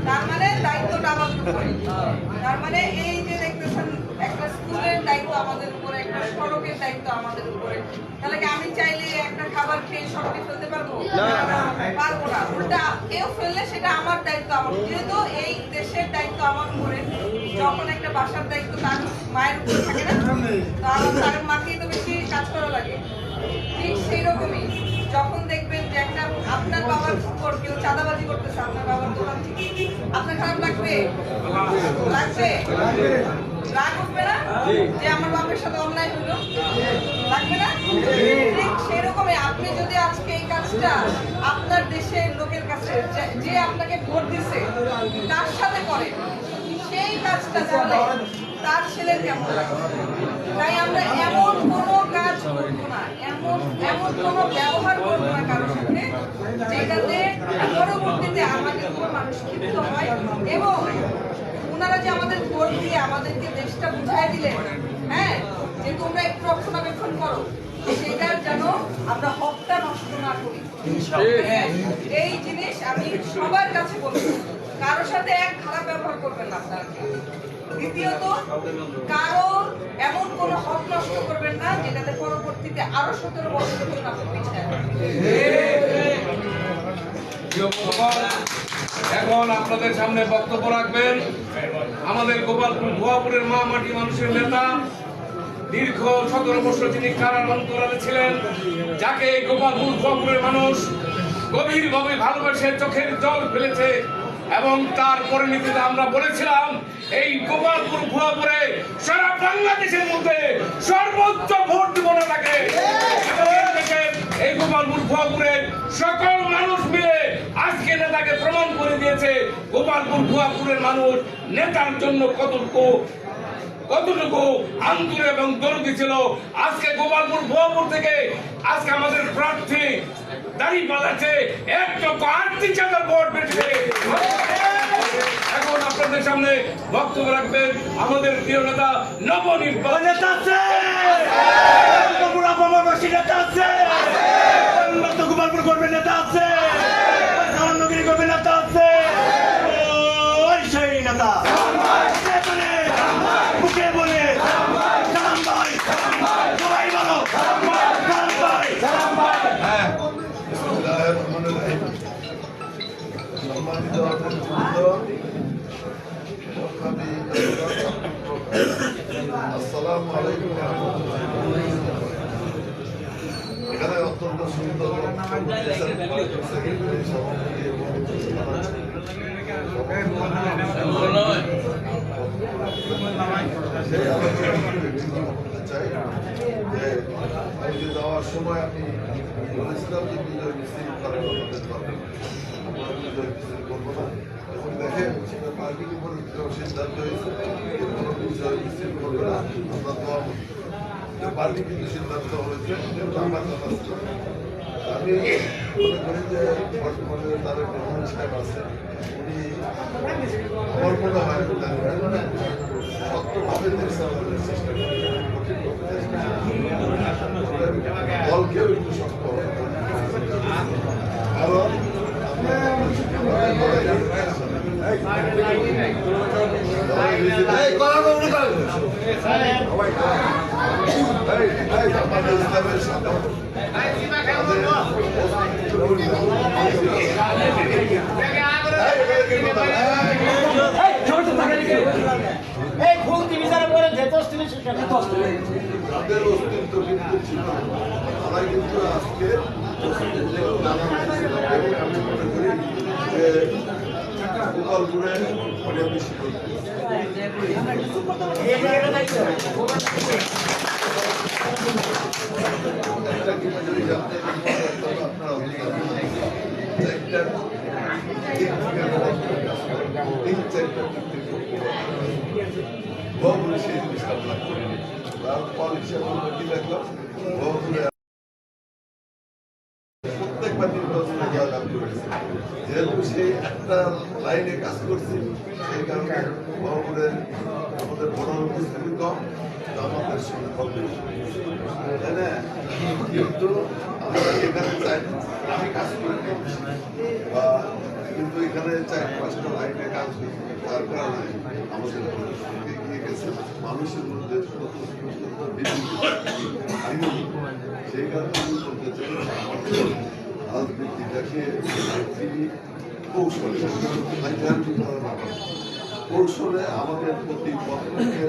তার মানে দায়িত্বটা আমাদের উপরে। তার মানে এই যে দেখতেছেন একটা স্কুলের দায়িত্ব আমাদের উপরে, একটা সড়কের দায়িত্ব আমাদের উপরে। তাহলে কি আমি চাইলে একটা খাবার খেয়ে সড়কে ফেলতে পারবো? পারবো না। ওটা কেউ ফেললে সেটা আমার দায়িত্ব। আমার যেহেতু এই দেশের দায়িত্ব আমার উপরে, যখন একটা বাসার দায়িত্ব তার মায়ের উপরে থাকে না, তার মাকেই তো বেশি কাজ করা লাগে। ঠিক সেই রকমই যখন দেখবেন যে একটা আপনার বাবার উপর কেউ চাঁদাবাজি করতেছে, আপনার বাবার দোকান থেকে, আপনার খারাপ লাগবে? লাগবে? রাগ উঠবে না যে আমার বাপের সাথে অন্যায় হলো? লাগবে না? ঠিক সেরকমই আপনি যদি আজকে এই কাজটা আপনার দেশের লোকের কাছে, যে আপনাকে ভোট দিছে তার সাথে করেন, সেই কাজটা করলে তার ছেলের কেমন লাগে? তাই আমরা এমন কোনো কাজ করবো না, এমন কোনো ব্যবহার করবো না কারোর সাথে যেটাতে পরবর্তীতে আমাদের উপর মানুষ ক্ষিপ্ত হয়। এবং ওনারা যে আমাদের ভোট দিয়ে আমাদেরকে দেশটা বুঝাই দিলেন, হ্যাঁ, যে তোমরা একটু রক্ষণাবেক্ষণ করো, সেটার যেন আমরা হকটা নষ্ট না করি। এই জিনিস আমি সবার কাছে বলবো, কারোর সাথে এক খারাপ ব্যবহার করবেন না আপনারা। দ্বিতীয়ত, কারো এমন কোনো হক নষ্ট করবেন না যেটাতে পরবর্তীতে আরো 17 বছর পর্যন্ত আপনি পিছিয়ে এখন আপনাদের সামনে বক্তব্য রাখবেন আমাদের গোপালপুর ভুয়াপুরের মা মাটি মানুষের নেতা, দীর্ঘ 17 বছর যিনি কারার অন্তরালে ছিলেন, যাকে গোপালপুর ভুয়াপুরের মানুষ গভীরভাবে ভালোবেসে চোখের জল ফেলেছে। এবং তার পরিণতিতে আমরা বলেছিলাম এই গোপালপুর ভুয়াপুরে সারা বাংলাদেশের মধ্যে সর্বোচ্চ ভোট দিব না তাকে। এই গোপালপুর ভুয়াপুরের সকল মানুষ মিলে আজকে নেতাকে প্রমাণ করে দিয়েছে গোপালপুর ভুয়াপুরের মানুষ নেতার জন্য কতটুকু আন্তরিক এবং দরদি ছিল। আজকে গোপালপুর ভুয়াপুর থেকে আজকে আমাদের প্রার্থী দাঁড়িয়ে পালাচ্ছে 1,38,000 ভোট পেয়েছে। এখন আপনাদের সামনে বক্তব্য রাখবেন আমাদের প্রিয় নেতা নবনির্বাচিত নেতা আছে, গোপালপুর করবে নেতা আছে, নগরী করবে নেতা আছে, ওই সেই নেতা মুখে বলে সালাম ভাই, সবাই বলো সালাম ভাই, সালাম ভাই। আসসালামু আলাইকুম। এখানে অত্যন্ত সুন্দর যাওয়ার সময় আমি বলেছিলাম যে বিজয় মিছিল করার বিজয় মিছিল করবো না। এবং দেখেন সেটা পার্টির উপর সিদ্ধান্ত হয়েছে বিজয় মিছিল করবে না, আমরা দোয়া করি। পার্টি কিন্তু সিদ্ধান্ত হয়েছে আমার আমি মনে করি যে বর্তমানে তাদের প্রধান সাহেব আছে, উনি আমার মনে হয় সত্যভাবে চেষ্টা করার চেষ্টা করেন, দলকেও একটু শক্ত কারণ ইসলামের সাথে তাদের অস্তিত্ব কিন্তু ছিল। তারা কিন্তু আজকে আমি মনে করি যে গোপালপুরে অনেক বেশি একটা কি যদি জানতে আপনারা বহু সেই জিনিসটা লাভ করে কি দেখলাম প্রত্যেকবার নির্বাচনে জয়লাভ করেছে। যেহেতু সেই একটা লাইনে কাজ করছি সেই কারণে বহুপুরের আমাদের বড় উপস্থিতি কম, আমাদের সংখ্যা বেশি, তাই না? কিন্তু আমরা এখানে চাই, আমি কাজ করে নিচ্ছি বা কিন্তু এখানে 4-5টা লাইনে কাজ করছি, তার কারণে আমাদের পরিস্থিতি এগিয়ে গেছে, মানুষের মধ্যে সেই কারণে আমি বলতে চাই আমাদের রাজনীতিটাকে কৌশলে আমাদের প্রতি পত্রকে